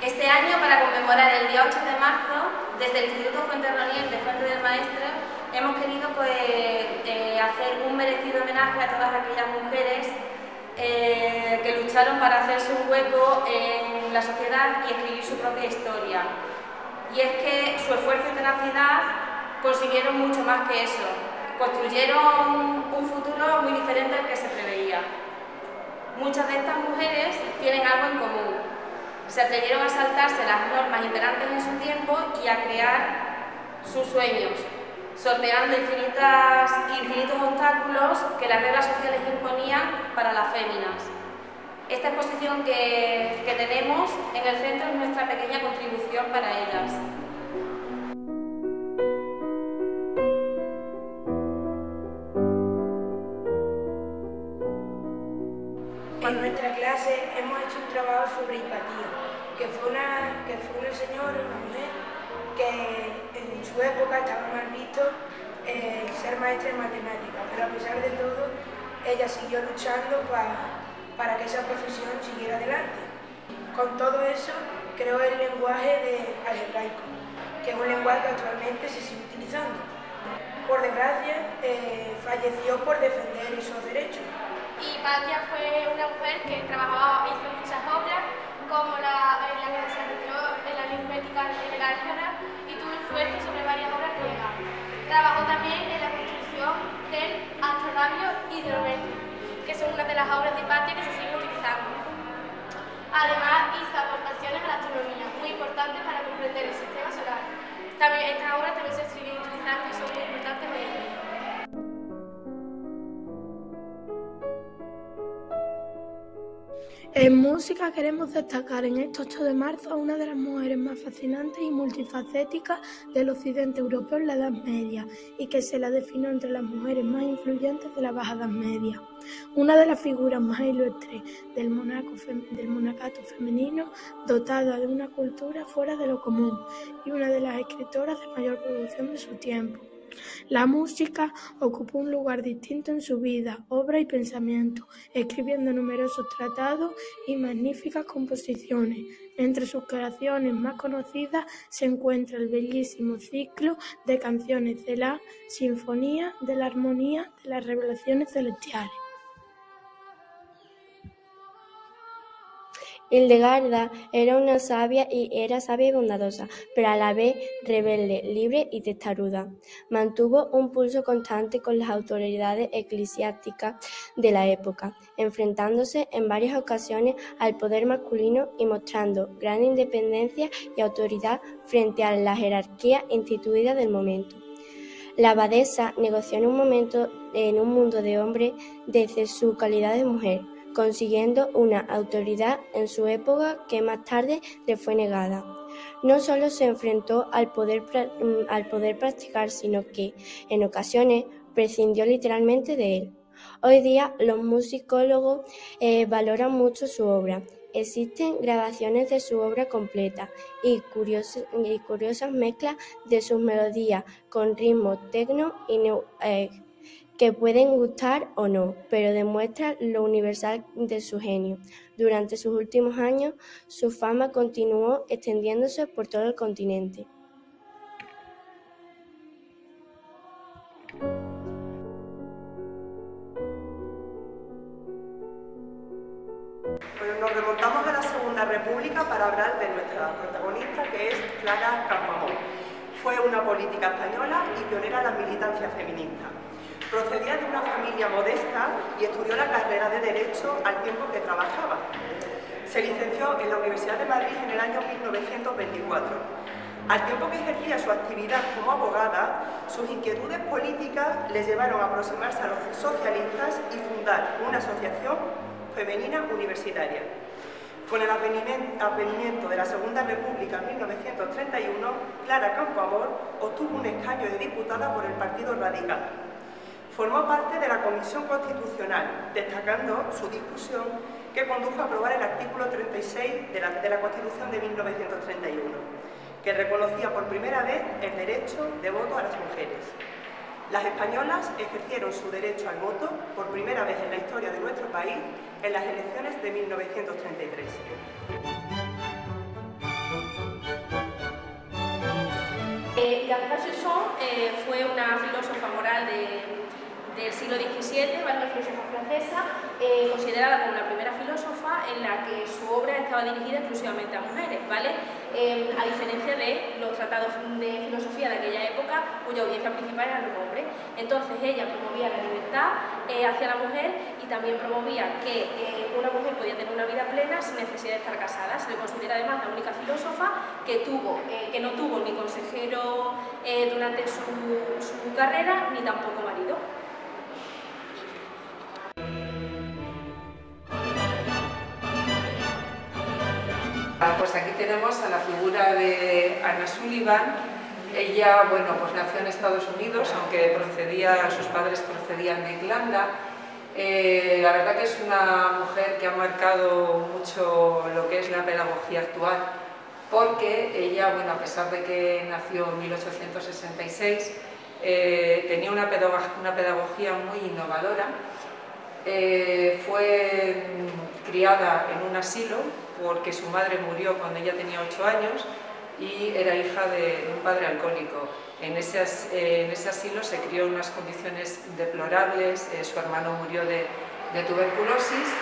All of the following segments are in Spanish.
Este año, para conmemorar el día 8 de marzo, desde el Instituto Fuenterroniel de Fuente del Maestre, hemos querido hacer un merecido homenaje a todas aquellas mujeres que lucharon para hacerse un hueco en la sociedad y escribir su propia historia. Y es que su esfuerzo y tenacidad consiguieron mucho más que eso. Construyeron un futuro muy diferente al que se preveía. Muchas de estas mujeres tienen algo en común. Se atrevieron a saltarse las normas imperantes en su tiempo y a crear sus sueños, sorteando infinitos obstáculos que las reglas sociales imponían para las féminas. Esta exposición que tenemos en el centro es nuestra pequeña contribución para ellas. En nuestra clase hemos hecho un trabajo sobre empatía, que fue una señora, una mujer, que en su época estaba mal visto ser maestra de matemáticas, pero a pesar de todo, ella siguió luchando para que esa profesión siguiera adelante. Con todo eso, creó el lenguaje algebraico, que es un lenguaje que actualmente se sigue utilizando. Por desgracia, falleció por defender esos derechos. Y Patria fue una mujer que hizo muchas obras, como la que desarrolló en la aritmética en el álgebra y tuvo influencia sobre varias obras griegas. Trabajó también en la construcción del astrolabio hidrométrico, que son una de las obras de Patria que se siguen utilizando. Además, hizo aportaciones a la astronomía, muy importantes para comprender el sistema solar. Estas obras también se siguen utilizando y son muy importantes hoy en día. En música queremos destacar en este 8 de marzo a una de las mujeres más fascinantes y multifacéticas del occidente europeo en la Edad Media y que se la definió entre las mujeres más influyentes de la Baja Edad Media. Una de las figuras más ilustres del monacato femenino, dotada de una cultura fuera de lo común y una de las escritoras de mayor producción de su tiempo. La música ocupó un lugar distinto en su vida, obra y pensamiento, escribiendo numerosos tratados y magníficas composiciones. Entre sus creaciones más conocidas se encuentra el bellísimo ciclo de canciones de la Sinfonía de la Armonía de las Revelaciones Celestiales. Hildegarda era sabia y bondadosa, pero a la vez rebelde, libre y testaruda. Mantuvo un pulso constante con las autoridades eclesiásticas de la época, enfrentándose en varias ocasiones al poder masculino y mostrando gran independencia y autoridad frente a la jerarquía instituida del momento. La abadesa negoció en un mundo de hombres desde su calidad de mujer, consiguiendo una autoridad en su época que más tarde le fue negada. No solo se enfrentó al poder practicar, sino que, en ocasiones, prescindió literalmente de él. Hoy día, los musicólogos valoran mucho su obra. Existen grabaciones de su obra completa y curiosas mezclas de sus melodías con ritmos techno y new age, que pueden gustar o no, pero demuestran lo universal de su genio. Durante sus últimos años, su fama continuó extendiéndose por todo el continente. Bueno, nos remontamos a la Segunda República para hablar de nuestra protagonista, que es Clara Campoamor. Fue una política española y pionera en la militancia feminista. Procedía de una familia modesta y estudió la carrera de Derecho al tiempo que trabajaba. Se licenció en la Universidad de Madrid en el año 1924. Al tiempo que ejercía su actividad como abogada, sus inquietudes políticas le llevaron a aproximarse a los socialistas y fundar una asociación femenina universitaria. Con el advenimiento de la Segunda República en 1931, Clara Campoamor obtuvo un escaño de diputada por el Partido Radical. Formó parte de la Comisión Constitucional, destacando su discusión que condujo a aprobar el artículo 36 de la Constitución de 1931, que reconocía por primera vez el derecho de voto a las mujeres. Las españolas ejercieron su derecho al voto por primera vez en la historia de nuestro país en las elecciones de 1933. Gaspard Jusson fue una filósofa moral del siglo XVII, ¿vale? Una filósofa francesa, considerada como la primera filósofa en la que su obra estaba dirigida exclusivamente a mujeres, ¿vale? A diferencia de los tratados de filosofía de aquella época, cuya audiencia principal eran los hombres. Entonces ella promovía la libertad hacia la mujer y también promovía que una mujer podía tener una vida plena sin necesidad de estar casada. Se le considera además la única filósofa que no tuvo ni consejero durante su carrera, ni tampoco marido. Pues aquí tenemos a la figura de Anna Sullivan. Ella, bueno, pues nació en Estados Unidos, aunque sus padres procedían de Irlanda. La verdad que es una mujer que ha marcado mucho lo que es la pedagogía actual, porque ella, bueno, a pesar de que nació en 1866, tenía una pedagogía muy innovadora. Fue criada en un asilo porque su madre murió cuando ella tenía 8 años y era hija de un padre alcohólico. En ese asilo se crió en unas condiciones deplorables, su hermano murió de tuberculosis,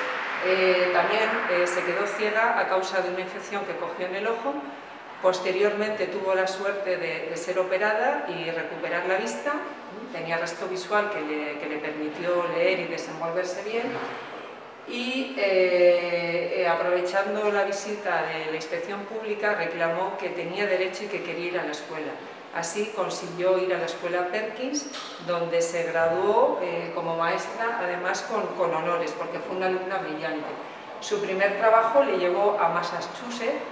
también se quedó ciega a causa de una infección que cogió en el ojo. Posteriormente tuvo la suerte de ser operada y recuperar la vista, tenía resto visual que le permitió leer y desenvolverse bien, y aprovechando la visita de la inspección pública reclamó que tenía derecho y que quería ir a la escuela. Así consiguió ir a la escuela Perkins, donde se graduó como maestra, además con honores, porque fue una alumna brillante. Su primer trabajo le llevó a Massachusetts.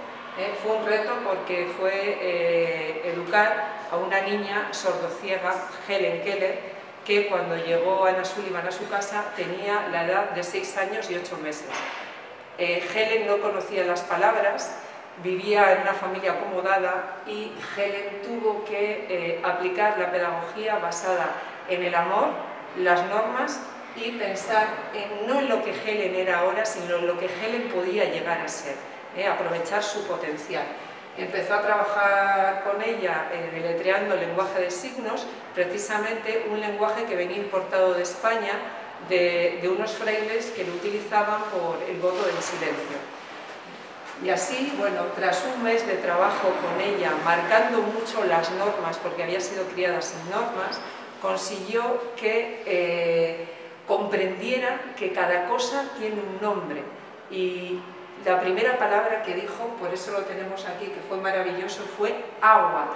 Fue un reto porque fue educar a una niña sordociega, Helen Keller, que cuando llegó Anna Sullivan a su casa tenía la edad de 6 años y 8 meses. Helen no conocía las palabras, vivía en una familia acomodada y Helen tuvo que aplicar la pedagogía basada en el amor, las normas y pensar no en lo que Helen era ahora, sino en lo que Helen podía llegar a ser, aprovechar su potencial. Empezó a trabajar con ella deletreando el lenguaje de signos, precisamente un lenguaje que venía importado de España, de unos frailes que lo utilizaban por el voto del silencio. Y así, bueno, tras un mes de trabajo con ella, marcando mucho las normas, porque había sido criada sin normas, consiguió que comprendiera que cada cosa tiene un nombre. Y la primera palabra que dijo, por eso lo tenemos aquí, que fue maravilloso, fue agua,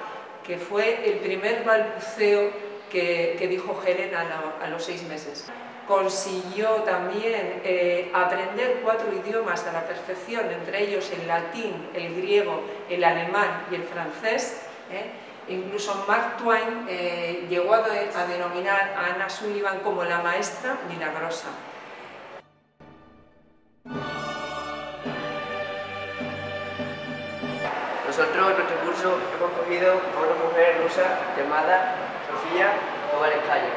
que fue el primer balbuceo que dijo Helen a los 6 meses. Consiguió también aprender 4 idiomas a la perfección, entre ellos el latín, el griego, el alemán y el francés. Incluso Mark Twain llegó a denominar a Anna Sullivan como la maestra milagrosa. Nosotros en nuestro curso hemos cogido a una mujer rusa llamada Sofía Kovalevskaya,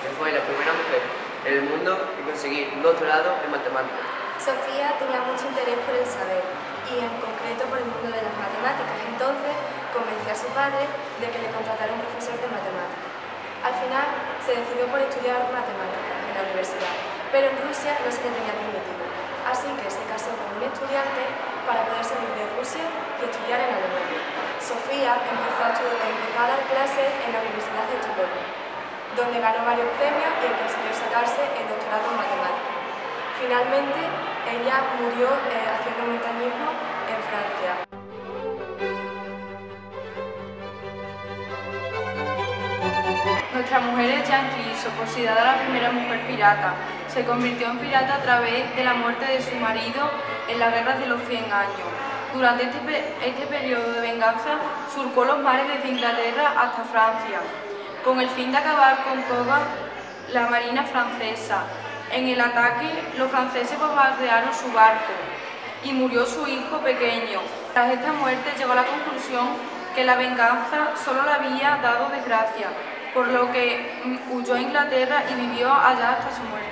que fue la primera mujer en el mundo en conseguir un doctorado en matemáticas. Sofía tenía mucho interés por el saber y en concreto por el mundo de las matemáticas, entonces convenció a su padre de que le contratara un profesor de matemáticas. Al final se decidió por estudiar matemáticas en la universidad, pero en Rusia no se le tenía permitido, así que se casó con un estudiante para poder salir de Rusia y estudiar en Alemania. Sofía empezó a dar clases en la Universidad de Estocolmo, donde ganó varios premios y consiguió sacarse el doctorado en matemáticas. Finalmente, ella murió haciendo montañismo en Francia. Nuestra mujer es Jeanne Clisson, considerada la primera mujer pirata. Se convirtió en pirata a través de la muerte de su marido en la Guerra de los 100 años. Durante este periodo de venganza, surcó los mares desde Inglaterra hasta Francia, con el fin de acabar con toda la marina francesa. En el ataque, los franceses bombardearon su barco y murió su hijo pequeño. Tras esta muerte llegó a la conclusión que la venganza solo le había dado desgracia, por lo que huyó a Inglaterra y vivió allá hasta su muerte.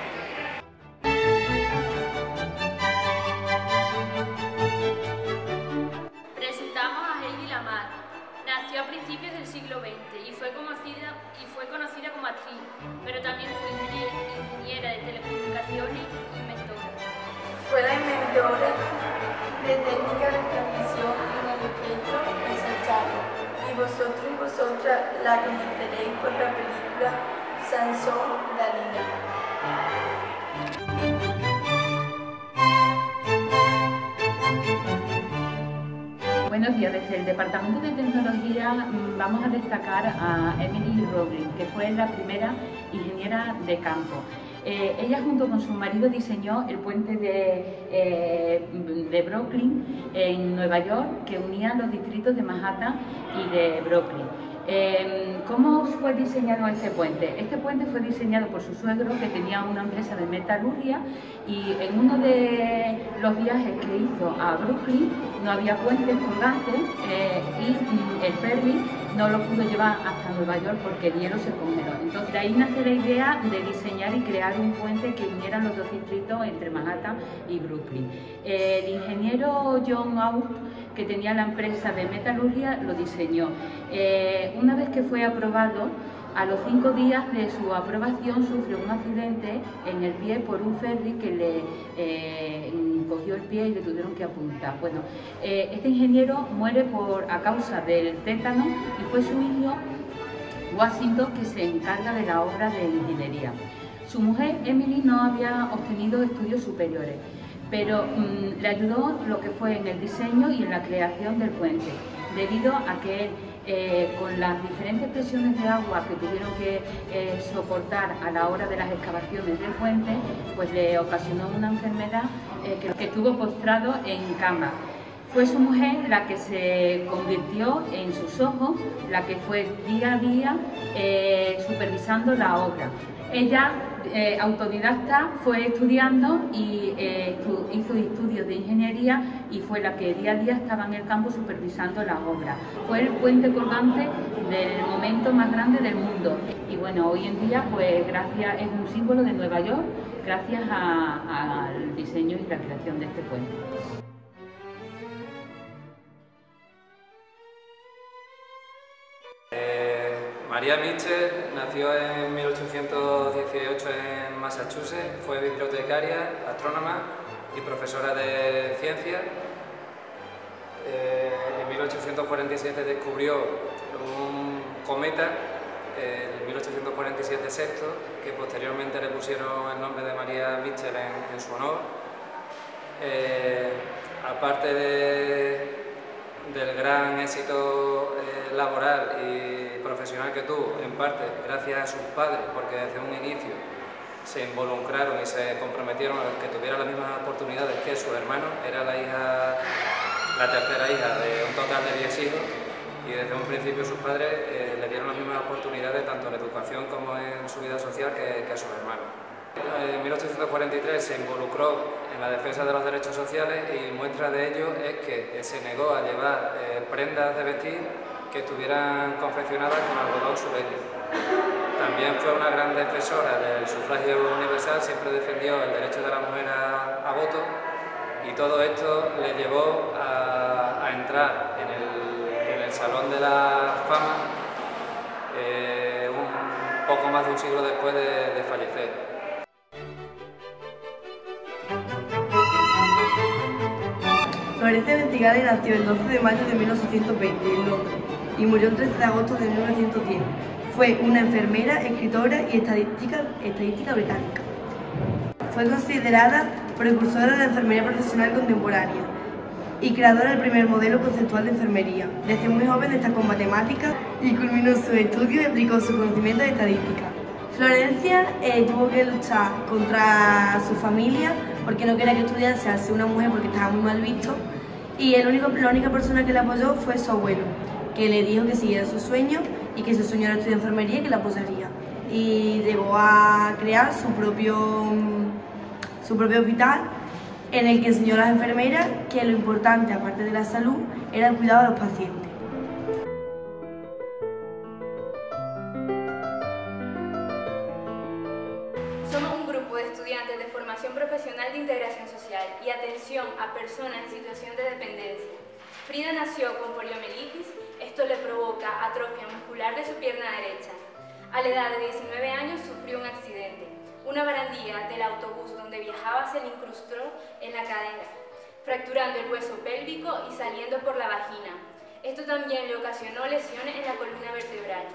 Presentamos a Heidi Lamar. Nació a principios del siglo XX. de técnica de transmisión en el espectro Mesocharo. Y vosotros y vosotras la conoceréis por la película Sansón Dalila. Buenos días, desde el Departamento de Tecnología vamos a destacar a Emily Roblin, que fue la primera ingeniera de campo. Ella junto con su marido diseñó el puente de Brooklyn en Nueva York, que unía los distritos de Manhattan y de Brooklyn. ¿Cómo fue diseñado este puente? Este puente fue diseñado por su suegro, que tenía una empresa de metalurgia, y en uno de los viajes que hizo a Brooklyn no había puentes colgantes y el ferry no lo pudo llevar hasta Nueva York porque el hielo se congeló. Entonces de ahí nace la idea de diseñar y crear un puente que uniera los dos distritos entre Manhattan y Brooklyn. El ingeniero John Aust, que tenía la empresa de metalurgia, lo diseñó. Una vez que fue aprobado, a los 5 días de su aprobación sufrió un accidente en el pie por un ferry que le cogió el pie y le tuvieron que apuntar. Bueno, este ingeniero muere a causa del tétano y fue su hijo Washington que se encarga de la obra de ingeniería. Su mujer Emily no había obtenido estudios superiores, pero le ayudó lo que fue en el diseño y en la creación del puente, debido a que con las diferentes presiones de agua que tuvieron que soportar a la hora de las excavaciones del puente, pues le ocasionó una enfermedad que estuvo postrado en cama. Fue su mujer la que se convirtió en sus ojos, la que fue día a día supervisando la obra. Ella, autodidacta, fue estudiando y hizo estudios de ingeniería y fue la que día a día estaba en el campo supervisando la obra. Fue el puente colgante del momento más grande del mundo y bueno, hoy en día pues es un símbolo de Nueva York gracias al diseño y la creación de este puente. María Mitchell nació en 1818 en Massachusetts, fue bibliotecaria, astrónoma y profesora de ciencia. En 1847 descubrió un cometa, en 1847 Sexto, que posteriormente le pusieron el nombre de María Mitchell en su honor. Aparte del gran éxito laboral y profesional que tuvo, en parte gracias a sus padres, porque desde un inicio se involucraron y se comprometieron a que tuviera las mismas oportunidades que sus hermanos. Era la tercera hija de un total de 10 hijos y desde un principio sus padres le dieron las mismas oportunidades tanto en la educación como en su vida social que a sus hermanos. En 1843 se involucró en la defensa de los derechos sociales y muestra de ello es que se negó a llevar prendas de vestir que estuvieran confeccionadas con algodón sureño. También fue una gran defensora del sufragio universal, siempre defendió el derecho de la mujer a voto y todo esto le llevó a entrar en el Salón de la Fama un poco más de un siglo después de fallecer. Florencia Ventigale nació el 12 de mayo de 1820 en Londres y murió el 13 de agosto de 1910. Fue una enfermera, escritora y estadística británica. Fue considerada precursora de la enfermería profesional contemporánea y creadora del primer modelo conceptual de enfermería. Desde muy joven destacó en matemáticas y culminó sus estudios y aplicó su conocimiento de estadística. Florencia tuvo que luchar contra su familia porque no quería que estudiase al ser una mujer porque estaba muy mal visto y la única persona que la apoyó fue su abuelo, que le dijo que siguiera su sueño y que su sueño era estudiar enfermería y que la apoyaría. Y llegó a crear su propio hospital en el que enseñó a las enfermeras que lo importante, aparte de la salud, era el cuidado de los pacientes. Somos un grupo de estudiantes de formación profesional de integración social y atención a personas en situación de dependencia. Frida nació con poliomielitis, esto le provoca atrofia muscular de su pierna derecha. A la edad de 19 años sufrió un accidente. Una barandilla del autobús donde viajaba se le incrustó en la cadera. fracturando el hueso pélvico y saliendo por la vagina. Esto también le ocasionó lesiones en la columna vertebral.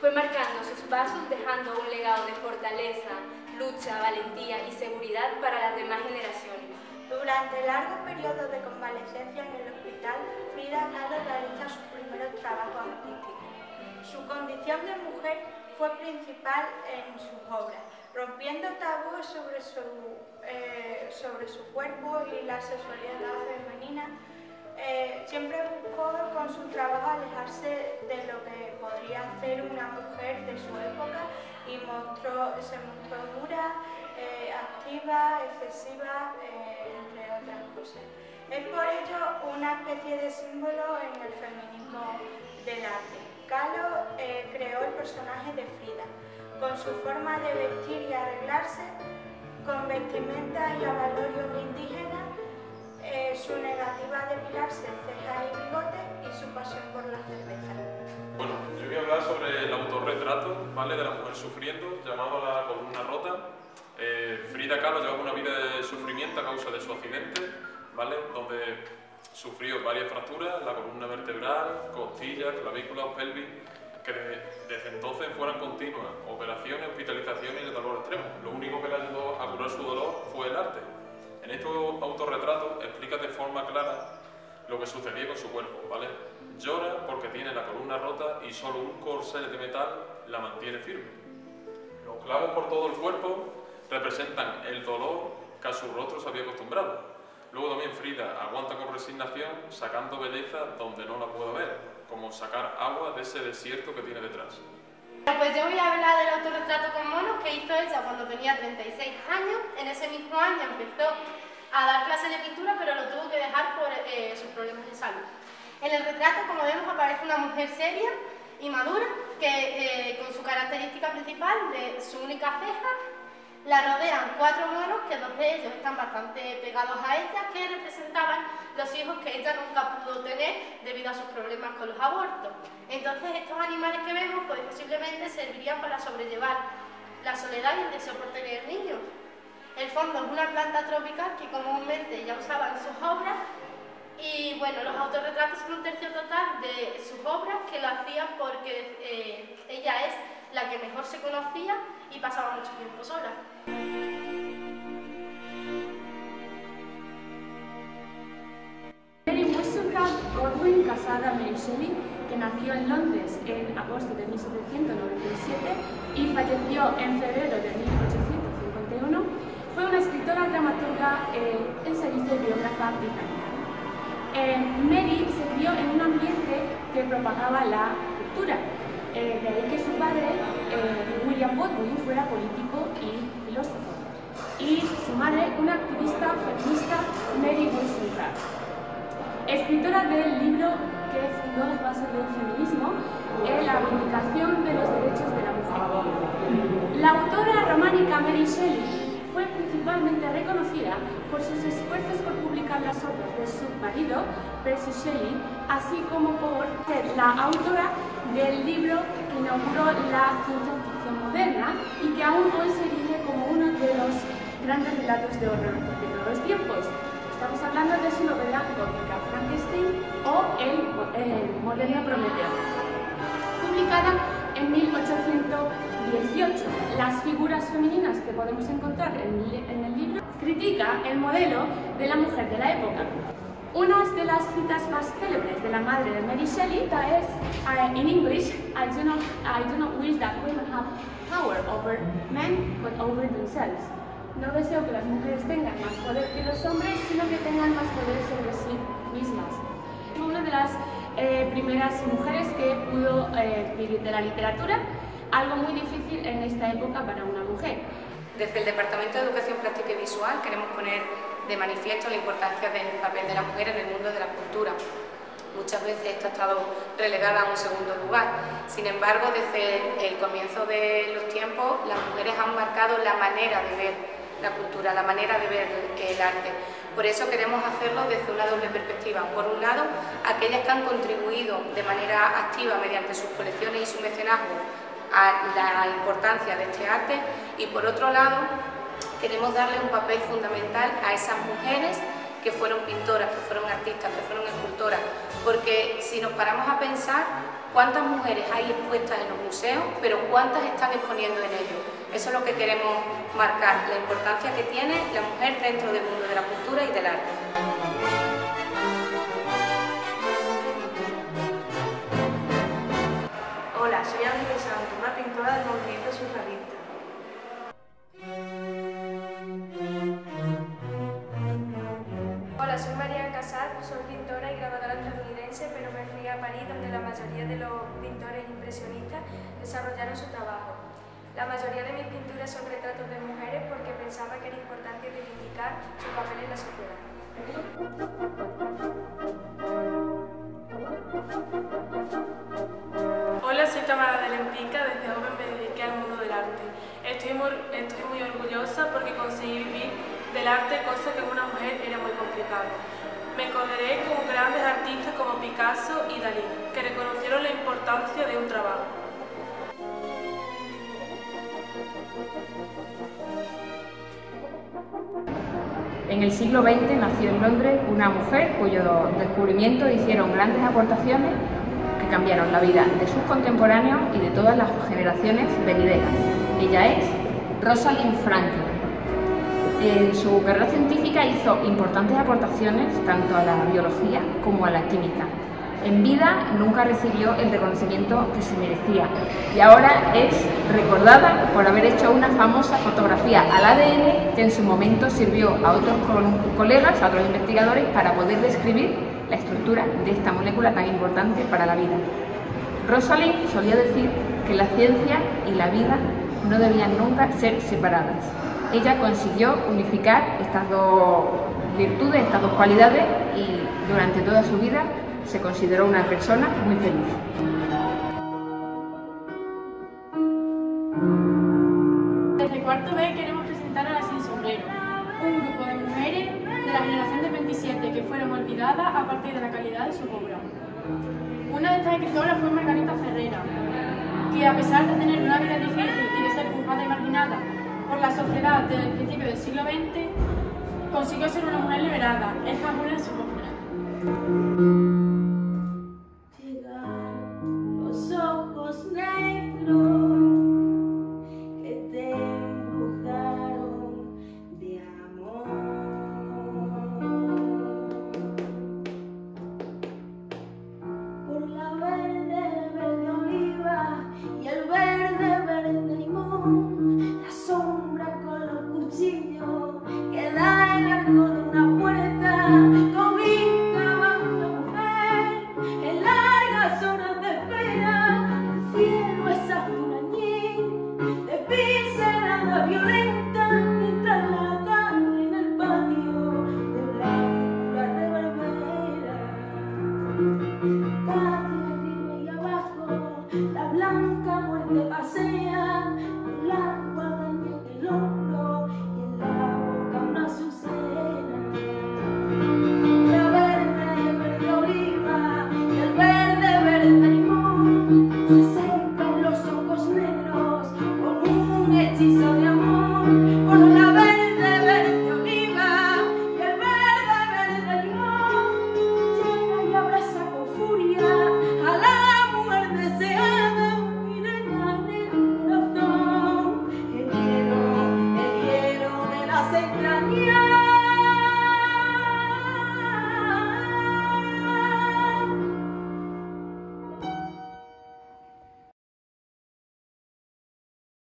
Fue marcando sus pasos, dejando un legado de fortaleza, lucha, valentía y seguridad para las demás generaciones. Durante el largo periodo de convalecencia en el hospital, Frida Kahlo realiza sus primeros trabajos artísticos. Su condición de mujer fue principal en sus obras, rompiendo tabúes sobre su cuerpo y la sexualidad femenina. Siempre buscó con su trabajo alejarse de lo que podría hacer una mujer de su época y se mostró dura, activa, excesiva, entre otras cosas. Es por ello una especie de símbolo en el feminismo del arte. Kahlo creó el personaje de Frida, con su forma de vestir y arreglarse, con vestimenta y avalorios indígenas, su negativa a depilarse cejas y bigote y su pasión por la cerveza. Bueno, yo voy a hablar sobre el autorretrato, ¿vale?, de la mujer sufriendo, llamado La columna rota. Frida Kahlo llevaba una vida de sufrimiento a causa de su accidente, ¿vale?, donde sufrió varias fracturas, la columna vertebral, costillas, clavículas, pelvis, que desde entonces fueron continuas operaciones, hospitalizaciones y el dolor extremo. Lo único que le ayudó a curar su dolor fue el arte. En estos autorretratos explica de forma clara lo que sucedía con su cuerpo, ¿vale? Llora porque tiene la columna rota y solo un corset de metal la mantiene firme. Los clavos por todo el cuerpo representan el dolor que a su rostro se había acostumbrado. Luego también Frida aguanta con resignación, sacando belleza donde no la puedo ver, como sacar agua de ese desierto que tiene detrás. Pues yo voy a hablar del autorretrato con monos que hizo ella cuando tenía 36 años. En ese mismo año empezó a dar clases de pintura, pero lo tuvo que dejar por sus problemas de salud. En el retrato, como vemos, aparece una mujer seria y madura, que con su característica principal de su única ceja, la rodean 4 monos, que 2 de ellos están bastante pegados a ella, que representaban los hijos que ella nunca pudo tener debido a sus problemas con los abortos. Entonces estos animales que vemos pues posiblemente servirían para sobrellevar la soledad y el deseo por tener niños. El fondo es una planta tropical que comúnmente ella usaba en sus obras y bueno, los autorretratos son un tercio total de sus obras que lo hacían porque ella es la que mejor se conocía y pasaba mucho tiempo sola. Mary Wollstonecraft Godwin, casada a Mary Shelley, que nació en Londres en agosto de 1797 y falleció en febrero de 1851, fue una escritora, dramaturga, ensayista y biógrafa británica. Mary se crió en un ambiente que propagaba la cultura, de ahí que su padre, William Godwin, fuera político y filósofo, y su madre, una activista feminista, Mary Wollstonecraft. Escritora del libro que fundó las bases del feminismo, La vindicación de los derechos de la mujer. La autora románica Mary Shelley fue principalmente reconocida por sus esfuerzos por publicar las obras de su marido, Percy Shelley, así como por ser la autora del libro que inauguró la ciencia ficción moderna y que aún hoy se erige como uno de los grandes relatos de horror de todos los tiempos. Estamos hablando de su novela gótica Frankenstein o el moderno Prometeo, publicada en 1818. Las figuras femeninas que podemos encontrar en el libro critica el modelo de la mujer de la época. Una de las citas más célebres de la madre de Mary Shelley es, in English, I do not wish that women have power over men, but over themselves. No deseo que las mujeres tengan más poder que los hombres, sino que tengan más poder sobre sí mismas. Fue una de las primeras mujeres que pudo vivir de la literatura, algo muy difícil en esta época para una mujer. Desde el Departamento de Educación Plástica y Visual queremos poner de manifiesto la importancia del papel de la mujer en el mundo de la cultura. Muchas veces esta ha estado relegada a un segundo lugar. Sin embargo, desde el comienzo de los tiempos, las mujeres han marcado la manera de ver la cultura, la manera de ver el arte. Por eso queremos hacerlo desde una doble perspectiva. Por un lado, aquellas que han contribuido de manera activa mediante sus colecciones y su mecenazgo a la importancia de este arte, y por otro lado, queremos darle un papel fundamental a esas mujeres que fueron pintoras, que fueron artistas, que fueron escultoras, porque si nos paramos a pensar cuántas mujeres hay expuestas en los museos, pero cuántas están exponiendo en ellos. Eso es lo que queremos marcar, la importancia que tiene la mujer dentro del mundo de la cultura y del arte. Hola, soy Ángel Santos, una pintora del movimiento surrealista. Hola, soy María Casal, soy pintora y grabadora estadounidense, pero me fui a París, donde la mayoría de los pintores impresionistas desarrollaron su trabajo. La mayoría de mis pinturas son retratos de mujeres porque pensaba que era importante reivindicar su papel en la sociedad. Hola, soy Tamara de Lempica, desde joven me dediqué al mundo del arte. Estoy muy orgullosa porque conseguí vivir del arte, cosa que en una mujer era muy complicado. Me codeé con grandes artistas como Picasso y Dalí, que reconocieron la importancia de un trabajo. En el siglo XX nació en Londres una mujer cuyos descubrimientos hicieron grandes aportaciones que cambiaron la vida de sus contemporáneos y de todas las generaciones venideras. Ella es Rosalind Franklin. En su carrera científica hizo importantes aportaciones tanto a la biología como a la química. En vida nunca recibió el reconocimiento que se merecía y ahora es recordada por haber hecho una famosa fotografía al ADN que en su momento sirvió a otros colegas, a otros investigadores, para poder describir la estructura de esta molécula tan importante para la vida. Rosalind solía decir que la ciencia y la vida no debían nunca ser separadas. Ella consiguió unificar estas dos virtudes, estas dos cualidades, y durante toda su vida se consideró una persona muy feliz. Desde cuarto B queremos presentar a Las Sin Sombrero, un grupo de mujeres de la generación del 27 que fueron olvidadas a partir de la calidad de su obra. Una de estas escritoras fue Margarita Ferrera, que a pesar de tener una vida difícil y de ser juzgada y marginada por la sociedad desde el principio del siglo XX, consiguió ser una mujer liberada. Es una de sus obras.